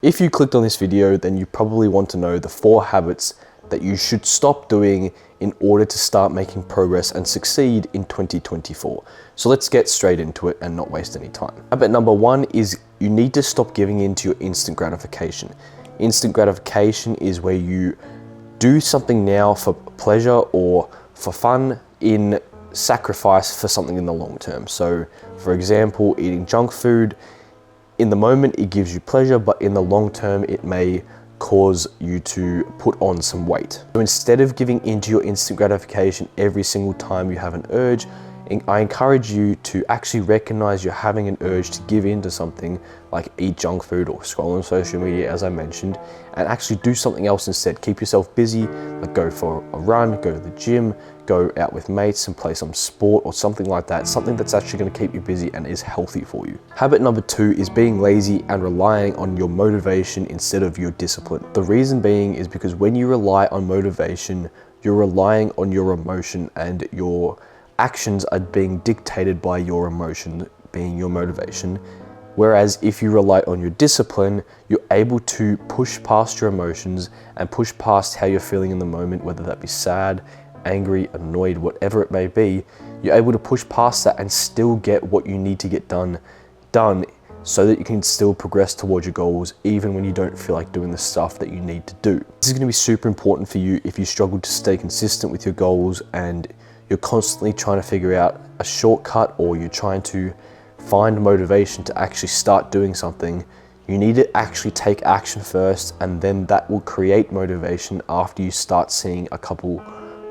If you clicked on this video, then you probably want to know the 4 habits that you should stop doing in order to start making progress and succeed in 2024. So let's get straight into it and not waste any time. Habit number 1 is you need to stop giving in to your instant gratification. Instant gratification is where you do something now for pleasure or for fun in sacrifice for something in the long term. So for example, eating junk food, in the moment it gives you pleasure, but in the long term it may cause you to put on some weight. So instead of giving into your instant gratification every single time you have an urge, I encourage you to actually recognize you're having an urge to give in to something like eat junk food or scroll on social media, as I mentioned, and actually do something else instead. Keep yourself busy, like go for a run, go to the gym, go out with mates and play some sport or something like that. Something that's actually going to keep you busy and is healthy for you. Habit number 2 is being lazy and relying on your motivation instead of your discipline. The reason being is because when you rely on motivation, you're relying on your emotion, and your actions are being dictated by your emotion being your motivation. Whereas if you rely on your discipline, you're able to push past your emotions and push past how you're feeling in the moment, whether that be sad, angry, annoyed, whatever it may be. You're able to push past that and still get what you need to get done so that you can still progress towards your goals even when you don't feel like doing the stuff that you need to do. This is going to be super important for you if you struggle to stay consistent with your goals and you're constantly trying to figure out a shortcut, or you're trying to find motivation to actually start doing something. You need to actually take action first, and then that will create motivation after you start seeing a couple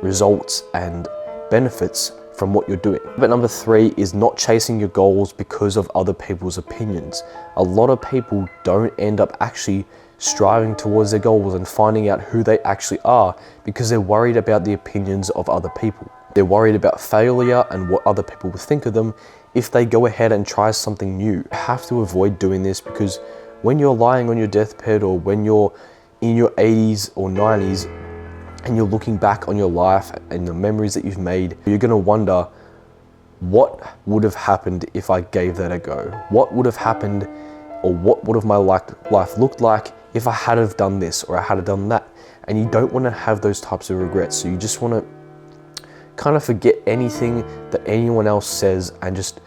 results and benefits from what you're doing. But number 3 is not chasing your goals because of other people's opinions. A lot of people don't end up actually striving towards their goals and finding out who they actually are because they're worried about the opinions of other people. They're worried about failure and what other people will think of them if they go ahead and try something new. You have to avoid doing this, because when you're lying on your deathbed, or when you're in your 80s or 90s and you're looking back on your life and the memories that you've made, you're going to wonder, what would have happened if I gave that a go? What would have happened, or what would have my life looked like if I had have done this or I had have done that? And you don't want to have those types of regrets. So you just want to kind of forget anything that anyone else says and just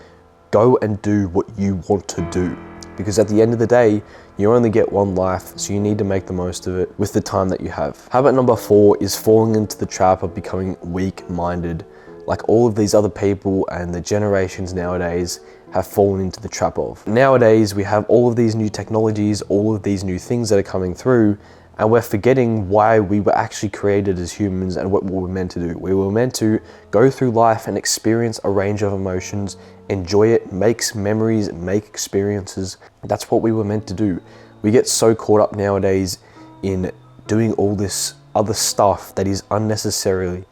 go and do what you want to do. Because at the end of the day, you only get one life, so you need to make the most of it with the time that you have. Habit number 4 is falling into the trap of becoming weak-minded, like all of these other people and the generations nowadays have fallen into the trap of. Nowadays, we have all of these new technologies, all of these new things that are coming through, and we're forgetting why we were actually created as humans and what we were meant to do. We were meant to go through life and experience a range of emotions, enjoy it, make memories, make experiences. That's what we were meant to do. We get so caught up nowadays in doing all this other stuff that is unnecessarily.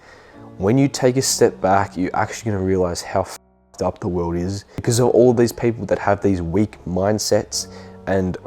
When you take a step back, you're actually going to realize how f***ed up the world is because of all of these people that have these weak mindsets and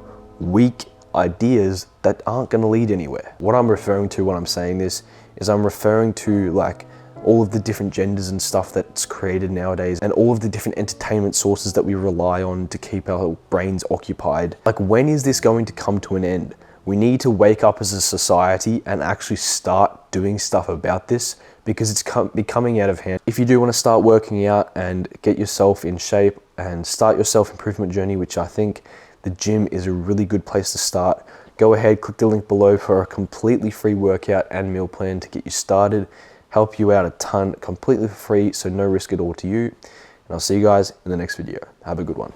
weak ideas that aren't going to lead anywhere. What I'm referring to when I'm saying this is I'm referring to like all of the different genders and stuff that's created nowadays, and all of the different entertainment sources that we rely on to keep our brains occupied. Like, when is this going to come to an end? We need to wake up as a society and actually start doing stuff about this, because it's becoming out of hand. If you do want to start working out and get yourself in shape and start your self-improvement journey, which I think the gym is a really good place to start, go ahead, click the link below for a completely free workout and meal plan to get you started, help you out a ton, completely for free, so no risk at all to you. And I'll see you guys in the next video. Have a good one.